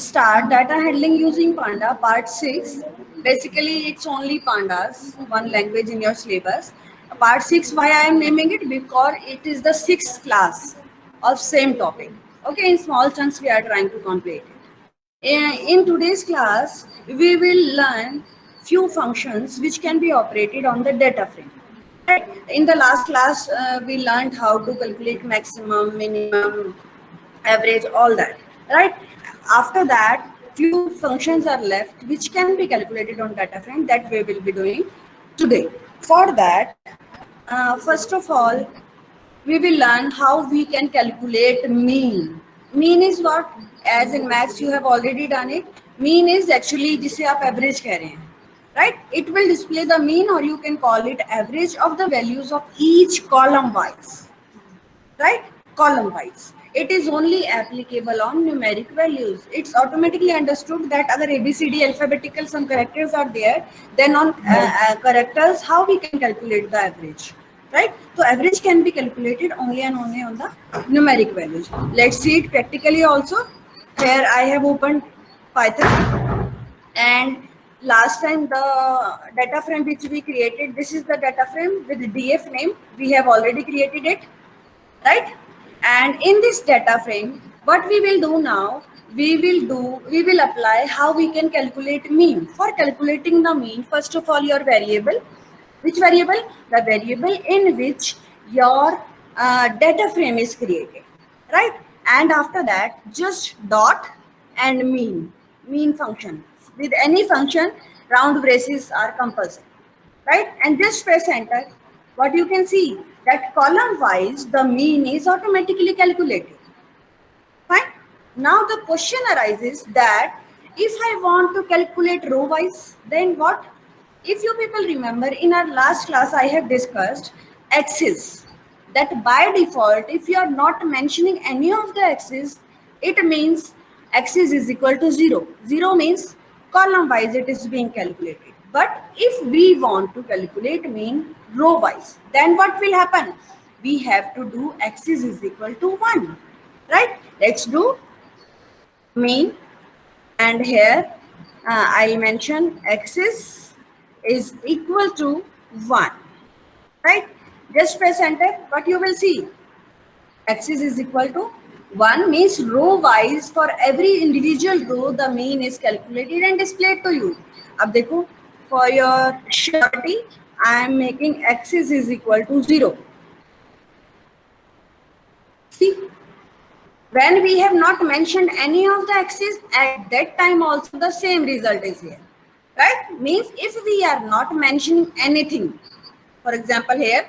start data handling using Panda, part 6. Basically, it's only Pandas, one language in your syllabus. Part 6, why I am naming it? Because it is the 6th class of same topic. Okay, in small chunks we are trying to complete it. In today's class, we will learn few functions which can be operated on the data frame. Right? In the last class, we learned how to calculate maximum, minimum, average, all that. Right? After that, few functions are left which can be calculated on data frame that we will be doing today. For that, first of all, we will learn how we can calculate mean. Mean is what? As in maths, you have already done it. Mean is actually जिसे आप average कह रहे हैं, right? It will display the mean, or you can call it average of the values of each column wise, right? Column wise. It is only applicable on numeric values. It's automatically understood that अगर ABCD alphabetical some characters are there, then on characters how we can calculate the average, right? So average can be calculated only and only on the numeric values. Let's see it practically also. Here I have opened Python, and last time the data frame which we created, this is the data frame with the DF name. We have already created it, right? And in this data frame, what we will do now, we will apply how we can calculate mean. For calculating the mean, first of all, your variable. Which variable? The variable in which your data frame is created, right? And after that, just dot and mean function. With any function, round braces are compulsory, right? And just press enter. What you can see that column wise the mean is automatically calculated. Fine. Now the question arises that if I want to calculate row wise, then what? If you people remember, in our last class I have discussed axis, that by default if you are not mentioning any of the axis, it means axis is equal to 0. 0 means column wise it is being calculated. But if we want to calculate mean row wise, then what will happen? We have to do axis is equal to 1, right? Let's do mean, and here I'll mention axis is equal to 1, right? Just press enter. What you will see, axis is equal to 1 means row wise for every individual row the mean is calculated and displayed to you. अब देखो, for your surety I am making axis is equal to 0. See, when we have not mentioned any of the axis, at that time also the same result is here, right? Means if we are not mentioning anything, for example here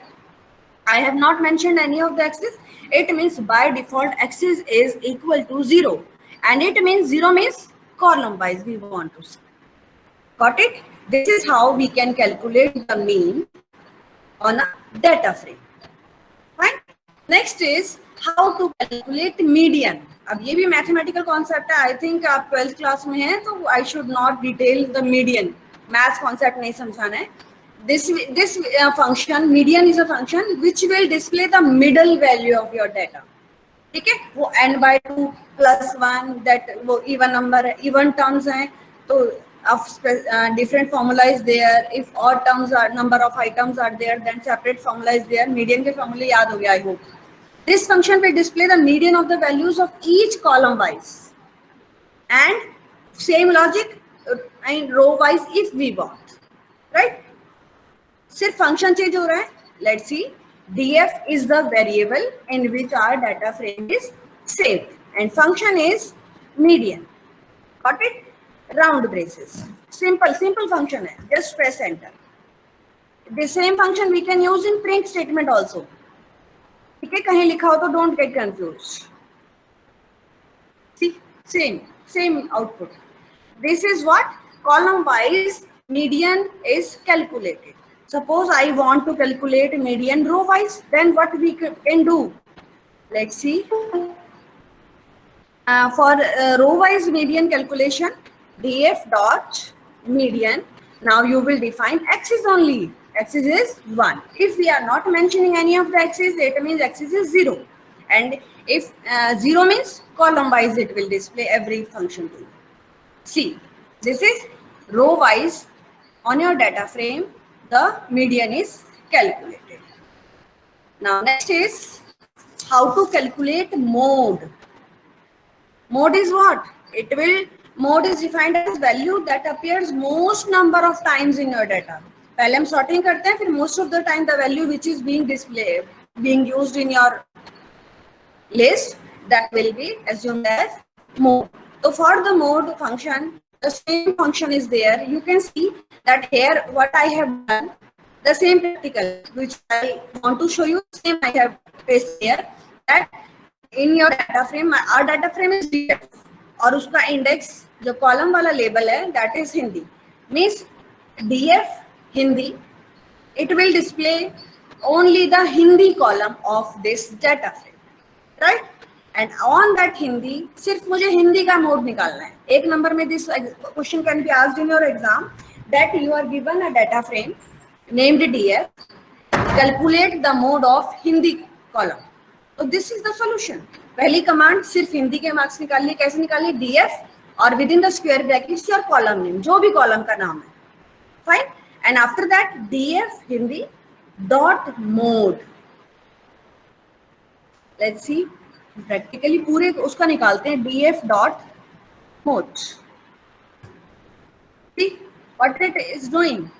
I have not mentioned any of the axis, it means by default axis is equal to 0, and it means 0 means column wise we want to see. Got it? This is how we can calculate the mean on a data frame. Fine. Next is how to calculate median. अब ये भी mathematical concept है. I think आप 12th class में हैं, तो I should not detail the median. Math concept नहीं समझाना है. This function, median is a function which will display the middle value of your data. ठीक है? वो n/2 + 1, that वो even number है, even terms हैं, तो of different formula is there. If odd terms are, number of items are there, then separate formula is there. Median के formula याद हो गया, I hope. This function will display the median of the values of each column wise, and same logic in row wise if we want, right? सिर्फ function change हो रहा है. Let's see. df is the variable in which our data frame is saved, and function is median. Got it? Round braces. Simple function है. Just press enter. The same function we can use in print statement also. ठीक है? कहीं लिखा हो तो don't get confused. See, same output. This is what column wise median is calculated. Suppose I want to calculate median row wise, then what we can do? Let's see. For row wise median calculation, df dot median. Now you will define axis only. Axis is 1. If we are not mentioning any of the axis, it means axis is 0. And if 0 means column wise, it will display every function to you. See, this is row wise on your data frame, the median is calculated. Now next is how to calculate mode. Mode is what? Mode is defined as value that appears most number of times in your data. पहले हम sorting करते हैं, फिर most of the time the value which is being displayed, being used in your list, that will be assumed as mode. So for the mode function, the same function is there. You can see that here what I have done, the same practical which I want to show you, same I have pasted here, that in your data frame, our data frame is DF और उसका index जो column वाला label है that is Hindi. Means DF Hindi, it will display only the Hindi column of this data frame. Right? And on that Hindi, सिर्फ मुझे हिंदी का mode निकालना है. एक नंबर में this question can be asked in your exam that you are given a data frame named DF, calculate the mode of Hindi column. So this is the solution. पहली command सिर्फ हिंदी के marks निकालिए. कैसे निकालिए? DF और within the square brackets your column name, जो भी column का नाम है. Fine. And after that DF Hindi dot mode. Let's see. Practically पूरे उसका निकालते हैं. DF dot mode. See what it is doing.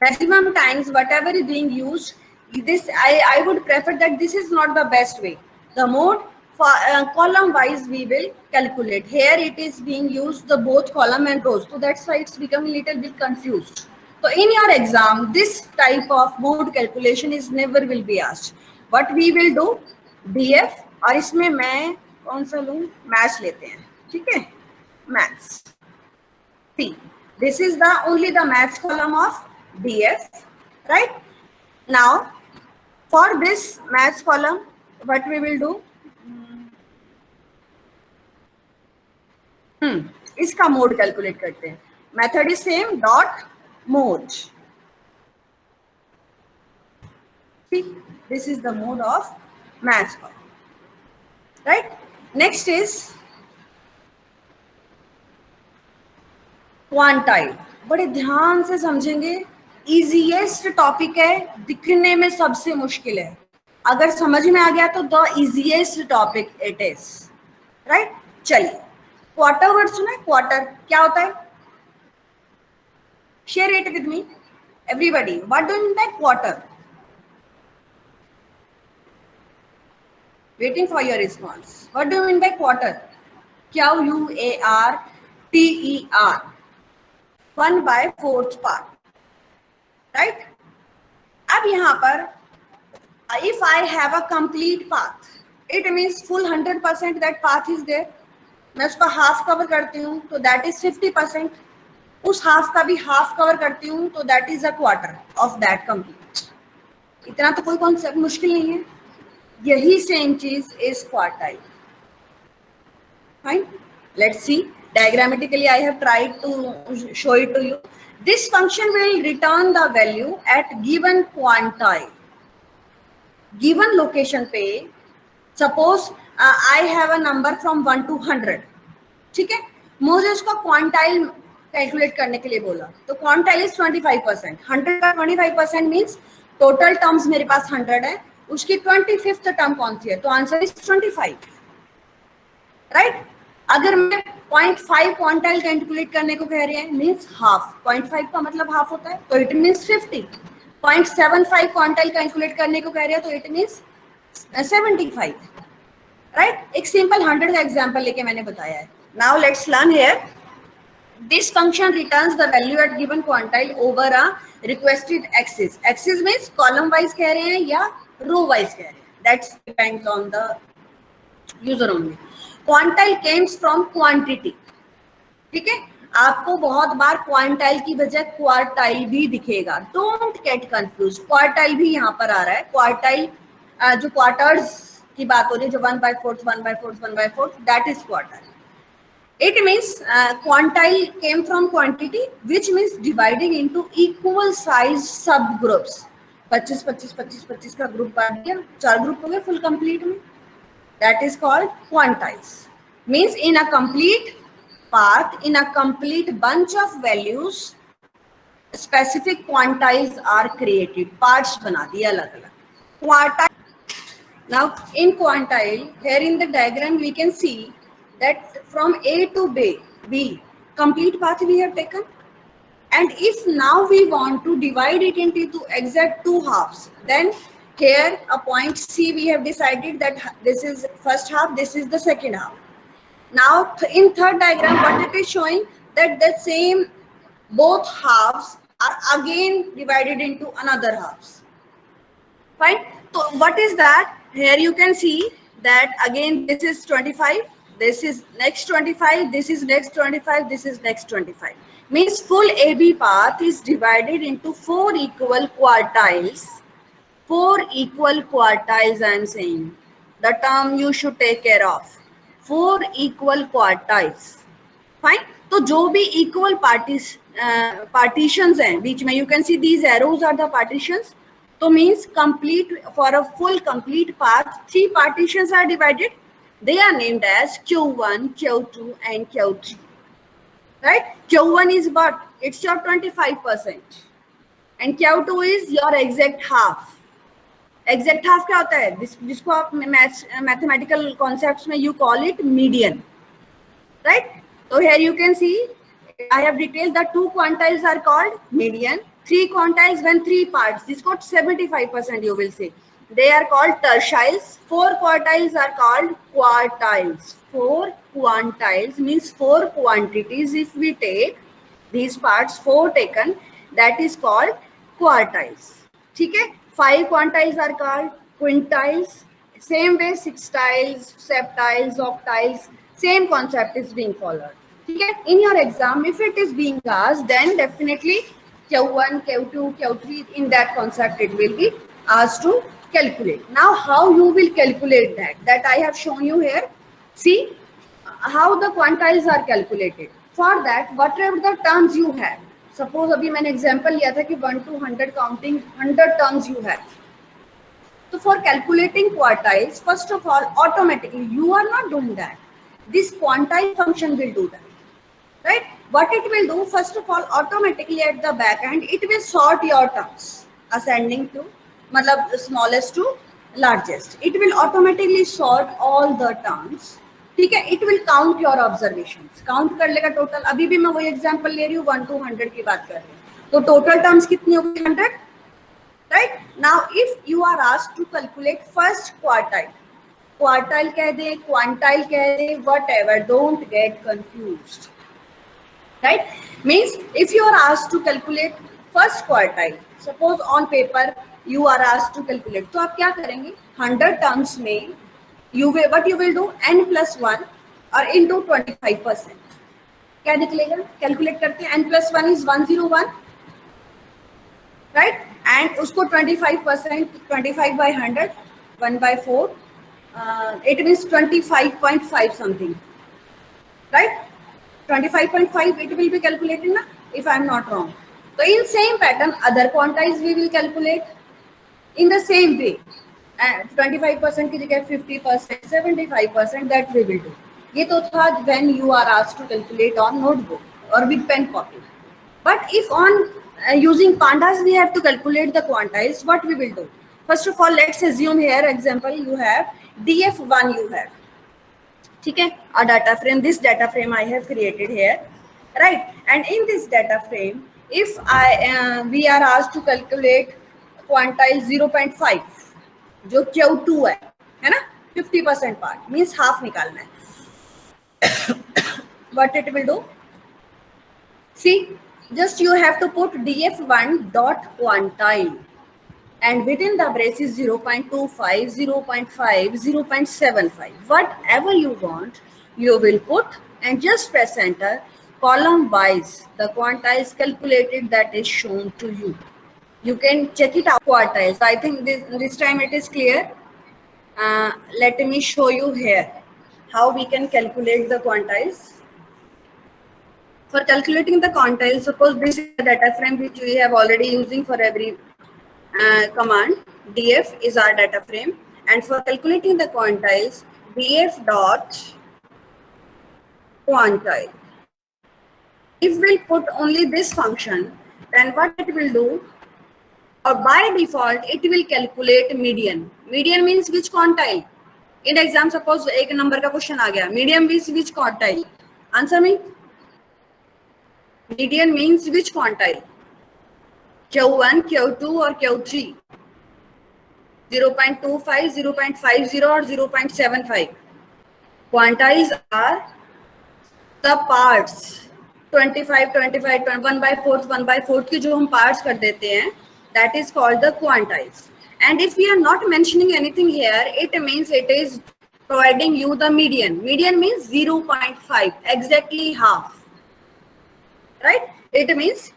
Maximum times whatever is being used, this I would prefer that this is not the best way. The mode for column wise we will calculate. Here it is being used the both column and rows, so that's why it's becoming a little bit confused. So in your exam this type of mode calculation is never will be asked. What we will do, DF और इसमें मैं कौन सा लूँ, maths लेते हैं. ठीक है, maths. See, this is the only the maths column of DF, right? Now for this maths column what we will do, इसका मोड कैलकुलेट करते हैं. Method is same, dot mode. This is the mode of maths column, right? Next is quantile. बड़े ध्यान से समझेंगे. Easiest topic है, दिखने में सबसे मुश्किल है. अगर समझ में आ गया तो the easiest topic it is, right? चलिए, क्वार्टर वर्ड सुना है? क्वार्टर क्या होता है? Share it with me everybody. What do you mean by quarter? Waiting for your response. What do you mean by quarter? QUARTER, 1/4 part, right? अब यहाँ पर if I have a complete path, it means full 100% that path is there. मैं उसका half cover करती हूँ तो that is 50%. उस half का भी हाफ कवर करती हूँ तो that is a quarter of that complete. इतना तो कोई कॉन्सेप्ट मुश्किल नहीं है. यही सेम चीज is quartile. Fine. Let's see. Diagrammatically, I have tried to show it to you. This function will return the value at given quantile, given location पे. Suppose I have a number from 1 to 100. ठीक है, मुझे उसका quantile calculate करने के लिए बोला, तो क्वांटाइल इज 25%. 100 का 25% मीन्स टोटल टर्म्स मेरे पास 100 है, उसकी 25th टर्म कौन सी है? तो आंसर इज 25, राइट? अगर मैं 0.5 क्वांटाइल कैलकुलेट करने को कह रहे हैं मीन्स हाफ. 0.5 का मतलब हाफ होता है, तो इट मीन्स 50. 0.75 क्वांटाइल कैलकुलेट करने को कह रहे हैं तो इट मीन्स 75, राइट? एक सिंपल 100 का एग्जांपल लेके मैंने बताया है. Now let's learn here. This function returns the value at given quantile over a requested axis. Axis means column wise कह रहे हैं या रो वाइज कह रहे हैं, that's depends on the user only. Quantile comes from quantity. ठीक है, आपको बहुत बार क्वांटाइल की बजाय क्वार्टाइल भी दिखेगा. Don't get confuse. क्वार्टाइल भी यहाँ पर आ रहा है. क्वार्टाइल जो क्वार्टर्स की बात हो रही है, जो 1/4, 1/4, 1/4, that is quartile. It means quantile came from quantity, which means dividing into equal size subgroups. 25, 25, 25, 25 का ग्रुप बांट दिया, 4 ग्रुप हो गए फुल कंप्लीट में. That is called quantiles. Means in a complete path in a complete bunch of values, specific quantiles are created. Parts बना दिए अलग अलग. Quantile. Now in quantile, here in the diagram we can see that from A to B, complete path we have taken. And if now we want to divide it into exact two halves, then here a point C we have decided that this is first half, this is the second half. Now in third diagram, what it is showing that the same both halves are again divided into another halves. Fine. So what is that? Here you can see that again this is 25, this is next 25, this is next 25, this is next 25. Means full AB path is divided into 4 equal quartiles. 4 equal quartiles I am saying. The term you should take care of. 4 equal quartiles. Fine. तो जो भी equal partitions हैं बीच में, you can see these arrows are the partitions. So means complete, for a full complete path, 3 partitions are divided. They are named as Q1, Q2 and Q3. Right? Q1 is what? It's your 25%. And Q2 is your exact half. Exact half क्या होता है? जिसको आप mathematical concepts में you call it median. Right? So here you can see, I have detailed the 2 quantiles are called median. 3 quantiles when 3 parts, this got 75% you will see. They are called tertiles. 4 quartiles are called quartiles. 4 quantiles means 4 quantities. If we take these parts 4 taken, that is called quartiles. Okay? 5 quantiles are called quintiles. Same way sextiles, septiles, octiles, same concept is being followed. Okay? In your exam, if it is being asked, then definitely Q1, Q2, Q3, in that concept it will be asked to calculate. Now how you will calculate that I have shown you here. See how the quantiles are calculated. For that, whatever the terms you have, suppose अभी मैंने example लिया था कि 1 to 100 counting 100 terms you have. So for calculating quartiles, first of all, automatically you are not doing that. This quantile function will do that. Right? What it will do, first of all, automatically at the back end, it will sort your terms, ascending to, matlab smallest to largest. It will automatically sort all the terms. ठीक है? It will count your observations. Count कर लेगा total. अभी भी मैं वही example ले रही हूँ, 1 to 100 की बात कर रही हूँ. तो total terms कितनी होगी? 100. Right? Now, if you are asked to calculate first quartile, quartile कह दे, quantile कह दे, whatever, don't get confused. Right? Means if you are asked to calculate first quartile, suppose on paper you are asked to calculate, तो आप क्या करेंगे? 100 terms में you will, what you will do? n plus 1 or into 25%. क्या निकलेगा? Calculate करते हैं. n plus 1 is 101. Right? And उसको 25%, 25 by 100, 1 by 4, it means 25.5 something. Right? 25.5 it will be calculated na, if I am not wrong. So in same pattern, other quantiles we will calculate in the same way. And 25% की जगह 50%, 75% that we will do. ये तो था when you are asked to calculate on notebook or with pen copy. But if on using pandas we have to calculate the quantiles, what we will do? First of all, let's assume here example you have DF1 you have. ठीक है? A data frame, this data frame I have created here, right? And in this data frame, if we are asked to calculate quantile 0.5, जो Q2 है ना, 50% part means half निकालना है. What it will do? See, just you have to put df1 dot quantile, and within the braces 0.25, 0.5, 0.75, whatever you want, you will put and just press enter. Column wise, the quantiles calculated that is shown to you. You can check it out. Quartiles. I think this time it is clear. Let me show you here how we can calculate the quantiles. For calculating the quantiles, suppose this is a data frame which we have already using for every command. Df is our data frame, and for calculating the quantiles, df dot quantile. If we'll put only this function, then what it will do, or by default, it will calculate median. Median means which quantile. In exam, suppose एक number का question आ गया. Median means which quantile? Answer me. Median means which quantile? Q1, Q2 or Q3? 0.25, 0.50 or 0.75. Quantiles are the parts. 25, 25, 1 by 4th, 1 by 4th की जो हम parts कर देते हैं, that is called the quantiles. And if we are not mentioning anything here, it means it is providing you the median. Median means 0.5, exactly half. Right? It means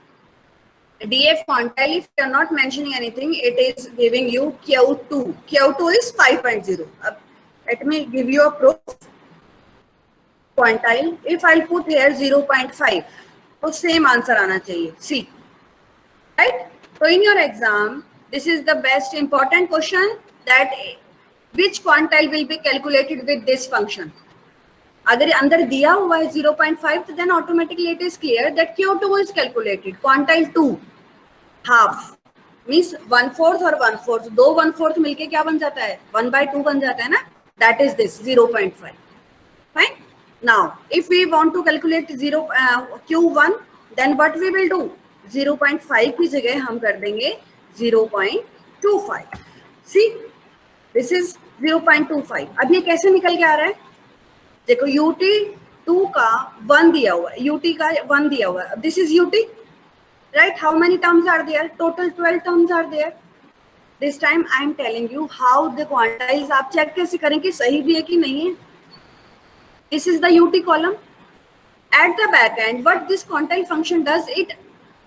DF quantile, if you are not mentioning anything, it is giving you Q2. Q2 is 5.0. Let me give you a proof. Quantile, if I'll put here 0.5, तो same answer आना चाहिए. See, right? So in your exam, this is the best important question, that which quantile will be calculated with this function. अगर अंदर दिया हुआ है 0.5, तो then automatically it is clear that Q2 is calculated. Quantile 2, half means 1/4 और 1/4. दो 1/4 मिलके क्या बन जाता है? 1/2 बन जाता है ना? That is this 0.5. Fine. Now, if we want to calculate Q1, then what we will do? 0.5 की जगह हम कर देंगे 0.25. See, this is 0.25. अब ये कैसे निकल के आ रहा है? देखो UT2 का 1 दिया हुआ है, UT का 1 दिया हुआ है. This is UT, right? How many terms are there? Total 12 terms are there. This time I am telling you how the quantiles आप चेक कैसे करें कि सही भी है कि नहीं है. This is the UT column. At the back end, what this quantile function does, it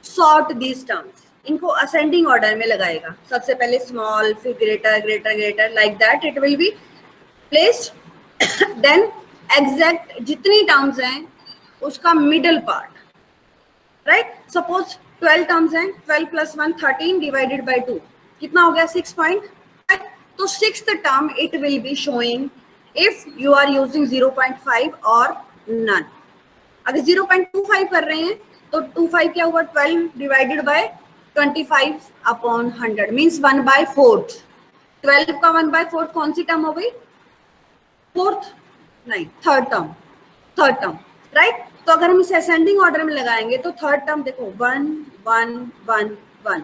sort these terms. इनको ascending order में लगाएगा. सबसे पहले small, फिर greater, greater, greater, like that it will be placed. Then exact जितनी terms हैं, उसका middle part. Right? Suppose 12 terms हैं, 12 plus 1, 13 divided by 2. कितना हो गया? 6.5. तो 6th term it will be showing if you are using 0.5 or none. अगर 0.25 कर रहे हैं तो 25 क्या हुआ? 12 divided by 25 upon 100 means 1/4. 12 का 1/4 कौन सी टर्म हो गई? 4th नहीं, थर्ड टर्म, राइट? तो अगर हम इसे असेंडिंग ऑर्डर में लगाएंगे तो थर्ड टर्म देखो 1 1 1 1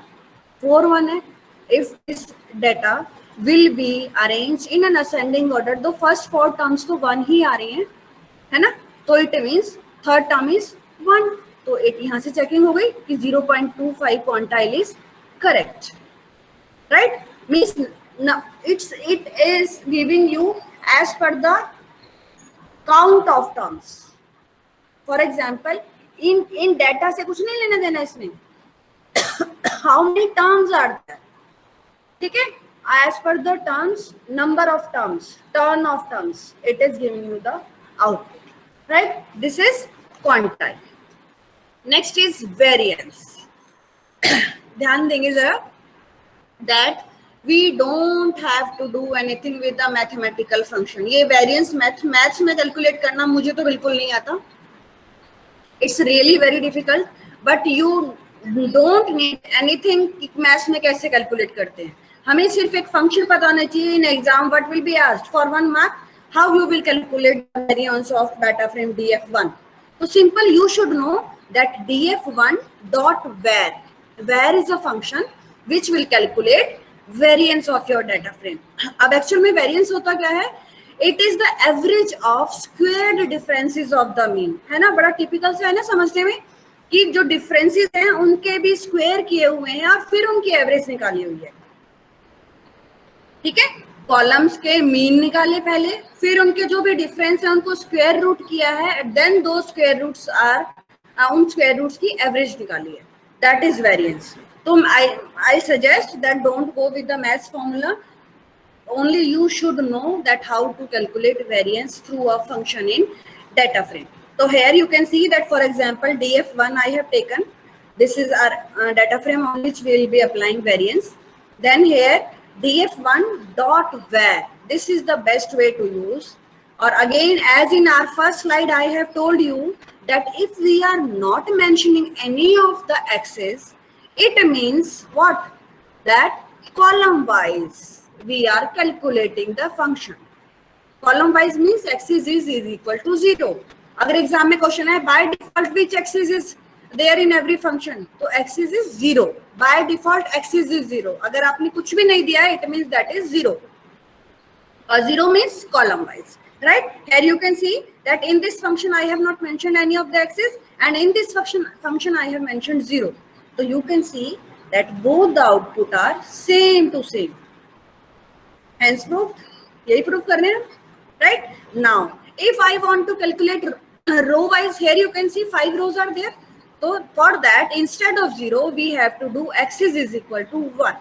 4 1 है. If this data will be arranged in an ascending order, the first 4 terms तो 1 ही आ रही हैं, है ना? तो it means third term is 1. तो एक यहाँ से चेकिंग हो गई कि 0.25 quantile is correct, right? Means now it is giving you as per the count of terms. For example, in data से कुछ नहीं लेना देना इसमें. How many terms are there? ठीक है? As per the terms, number of terms, turn of terms, it is giving you the output, right? This is quantile. Next is variance. ध्यान देंगे जरा that we don't have to do anything with the mathematical function. ये variance maths में calculate करना मुझे तो बिल्कुल नहीं आता. It's really very difficult, but you don't need anything maths में कैसे calculate करते हैं. हमें सिर्फ एक फंक्शन पता होना चाहिए. In exam what will be asked for 1 mark, how you will calculate the variance of data frame DF1. तो simple you should know that DF1 dot where is a function which will calculate variance of your data frame. अब actual में variance होता क्या है? It is the average of squared differences of the mean, है ना? बड़ा typical से है ना समझने में कि जो डिफरेंसेस हैं उनके भी स्क्वायर किए हुए हैं और फिर उनकी एवरेज निकाली हुई है. ठीक है? कॉलम्स के मीन निकाले पहले, फिर उनके जो भी डिफरेंस है उनको स्क्वायर रूट किया है, देन दो स्क्वायर रूट्स आर उन स्क्वायर रूट्स की एवरेज निकाली है. That is variance. तो I suggest that don't go with the maths formula. Only you should know that how to calculate variance through a function in data frame. So here you can see that, for example, DF1 I have taken. This is our data frame on which we will be applying variance. Then here DF1 dot where. This is the best way to use. Or again, as in our first slide, I have told you that if we are not mentioning any of the x's, it means what? That column wise we are calculating the function. Column wise means axis is equal to 0. अगर exam में question है by default which axis is there in every function, तो axis is 0. By default axis is 0. अगर आपने कुछ भी नहीं दिया है, it means that is 0. 0 means column wise, right? Here you can see that in this function I have not mentioned any of the axis, and in this function I have mentioned 0. So you can see that both the output are same to same. Hence proved. यही prove करने हैं, right? Now, if I want to calculate row wise, here you can see 5 rows are there. So for that, instead of 0, we have to do axis is equal to 1.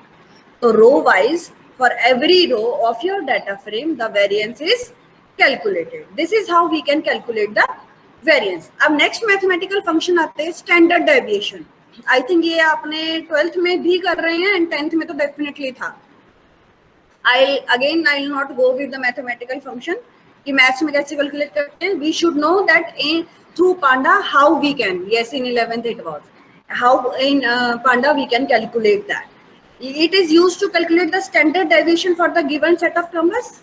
So row wise, for every row of your data frame, the variance is calculated. This is how we can calculate the variance. अब next mathematical function आते हैं standard deviation. I think ये आपने 12th में भी कर रहे हैं and 10th में तो definitely था. I'll not go with the mathematical function कि maths में कैसे calculate करते हैं. We should know that in through Panda how we can. Yes, in 11th it was. How in Panda we can calculate that. It is used to calculate the standard deviation for the given set of numbers.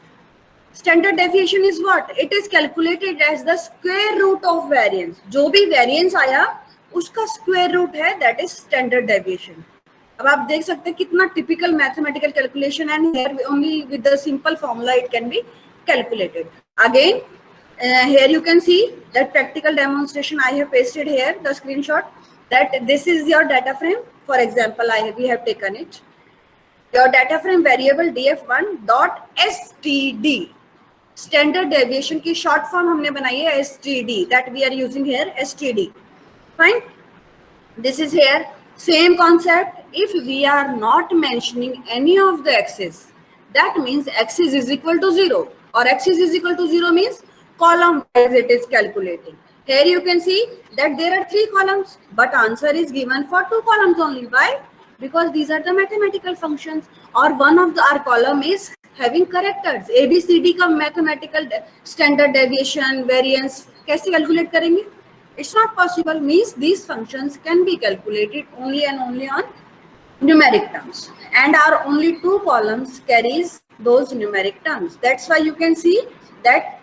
Standard deviation is what? It is calculated as the square root of variance. जो भी variance आया उसका square root है, that is standard deviation. अब आप देख सकते हैं कितना typical mathematical calculation, and here only with the simple formula it can be calculated. Again, here you can see that practical demonstration I have pasted here, the screenshot, that this is your data frame. For example, we have taken it. Your data frame variable df1 dot std, standard deviation की short form हमने बनाई है std, that we are using here std. Fine. This is here same concept. If we are not mentioning any of the x's, that means axis is equal to 0, or axis is equal to 0 means column wise it is calculating. Here you can see that there are 3 columns, but answer is given for 2 columns only. Why? Because these are the mathematical functions, or one of our column is having characters. A B C D का mathematical standard deviation variance कैसे calculate करेंगे? It's not possible. Means these functions can be calculated only and only on numeric terms, and our only 2 columns carries those numeric terms. That's why you can see that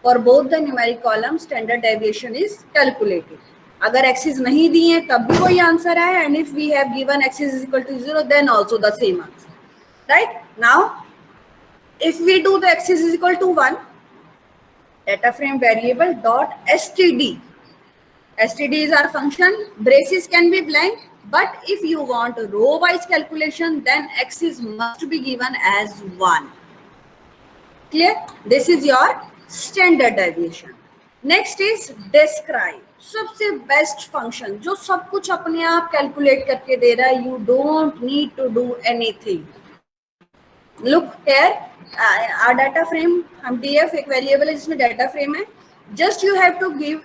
for both the numeric columns standard deviation is calculated. अगर axis नहीं दी है तब भी वही answer है, and if we have given axis is equal to 0, then also the same answer. Right? Now, if we do the axis is equal to 1, data frame variable dot std. std is our function. Braces can be blank, but if you want a row wise calculation, then axis must be given as 1. Clear? This is your standard deviation. Next is describe. सबसे best function जो सब कुछ अपने आप calculate करके दे रहा है. You don't need to do anything. Look here, our data frame, हम df एक वेरिएबल है जिसमें डाटा फ्रेम है. Just you have to give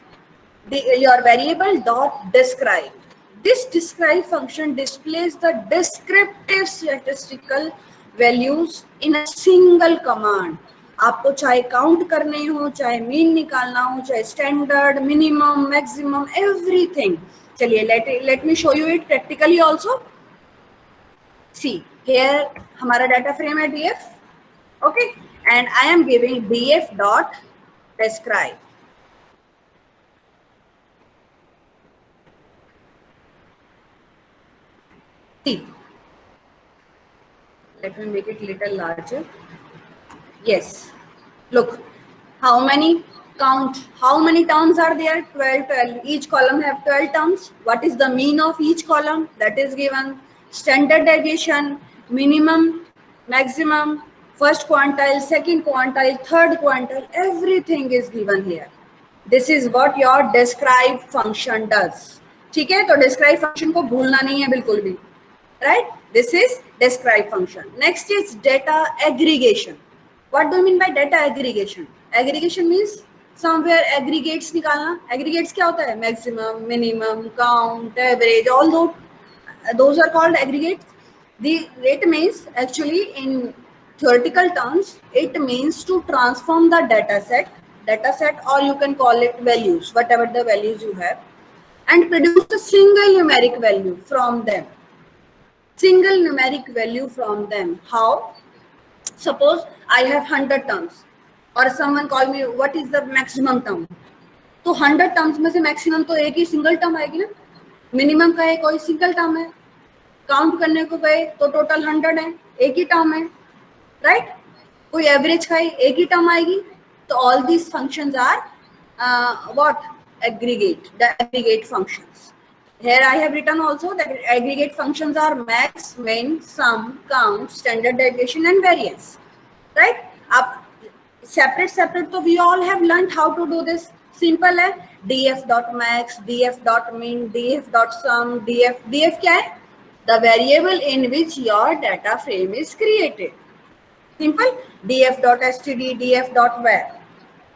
your variable dot describe. This describe function displays the descriptive statistical values in a single command. आपको चाहे count करने हो, चाहे मीन निकालना हो, चाहे स्टैंडर्ड, मिनिमम, मैक्सिमम, एवरीथिंग. चलिए let me show you it practically also. See here हमारा डाटा फ्रेम है df, okay, and I am giving df dot describe. Let me make it little larger. Yes, look, how many count, how many terms are there? 12. Each column have 12 terms. What is the mean of each column? That is given. Standard deviation, minimum, maximum, first quantile, second quantile, third quantile, everything is given here. This is what your describe function does. ठीक है, तो describe function को भूलना नहीं है बिल्कुल भी. Right? This is describe function. Next is data aggregation. What do you mean by data aggregation? Aggregation means somewhere aggregates निकालना. Aggregates क्या होता है? Maximum, minimum, count, average, all those are called aggregates. It means actually in theoretical terms, it means to transform the data set data set, or you can call it values, whatever the values you have, and produce a single numeric value from them. Single numeric value from them. How? Suppose I have 100 terms, or someone call me, what is the maximum term? तो 100 terms में से maximum तो एक ही single term आएगी ना, minimum का है कोई सिंगल टर्म है, काउंट करने को गए तो टोटल 100 है, एक ही टर्म है, राइट? कोई एवरेज का है, एक ही टर्म आएगी. तो all these functions are what? Aggregate, the aggregate functions. Here I have written also that aggregate functions are max, min, sum, count, standard deviation and variance, right? Up separate तो we all have learned how to do this. Simple है, df dot max, df dot min, df dot sum, df क्या है? The variable in which your data frame is created. Simple. df dot std, df dot var,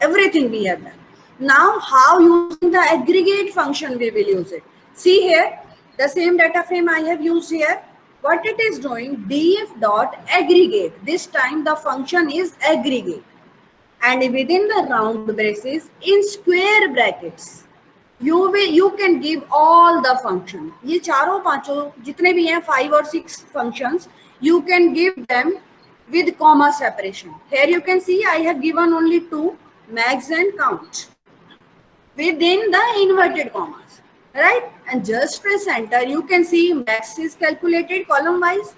everything we have done. Now how using the aggregate function we will use it. See here, the same data frame I have used here. What it is doing? df dot aggregate. This time the function is aggregate, and within the round braces in square brackets you can give all the function. ये चारों पांचों जितने भी हैं 5 और 6 functions, you can give them with comma separation. Here you can see I have given only 2, max and count, within the inverted commas. Right? And just press enter. You can see max is calculated column wise,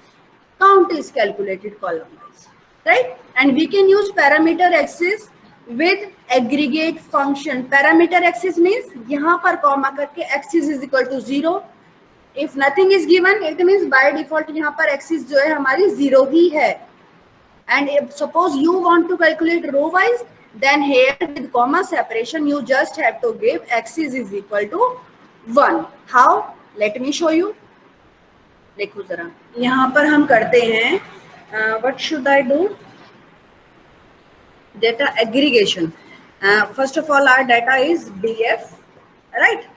count is calculated column wise, right? And we can use parameter axis with aggregate function. Parameter axis means यहाँ पर comma करके axis is equal to 0. If nothing is given, it means by default यहाँ पर axis जो है हमारी 0 ही है. And if suppose you want to calculate row wise, then here with comma separation you just have to give axis is equal to 1. How? Let me show you. देखो जरा, यहाँ पर हम करते हैं what should I do? Data aggregation. First of all, our data is df, right?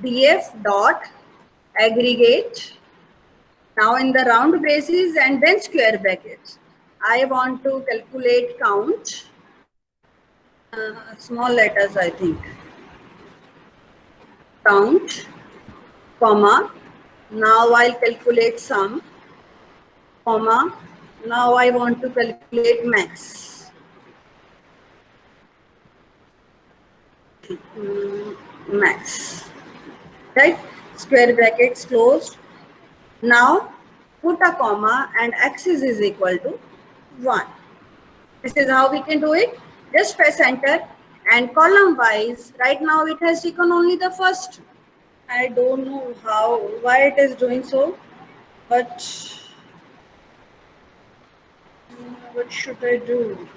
df dot aggregate. Now in the round braces and then square brackets, I want to calculate count. Small letters, I think. Count, comma, now I'll calculate sum, comma, now I want to calculate max. Max, right? Square brackets closed. Now put a comma and axis is equal to 1. This is how we can do it. Just press enter. And column wise, right now it has taken only the first. I don't know why it is doing so, but what should I do?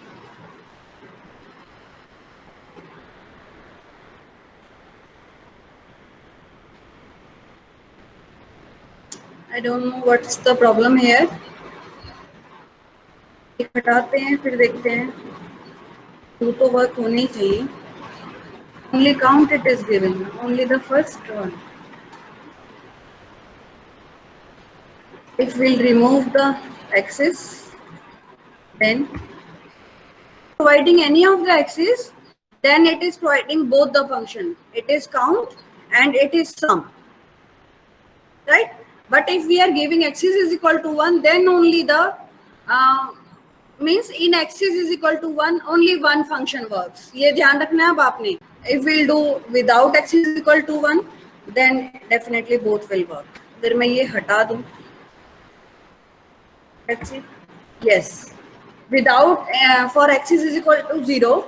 I don't know what's the problem here. हटाते हैं फिर देखते हैं. तो work होनी चाहिए. Only count it is given, only the first one. If we'll remove the axis, then providing any of the axis, then it is providing both the function. It is count and it is sum, right? But if we are giving axis is equal to 1, then only the means in axis is equal to 1, only one function works. ये ध्यान रखना है अब आपने. If we'll do without axis is equal to 1, then definitely both will work. अगर मैं ये हटा दूं, let's see. Yes, without for axis is equal to 0,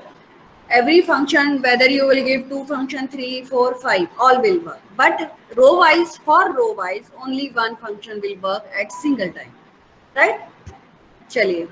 every function, whether you will give 2 function, 3, 4, 5, all will work. But row wise, for row wise, only one function will work at single time, right? चलिए.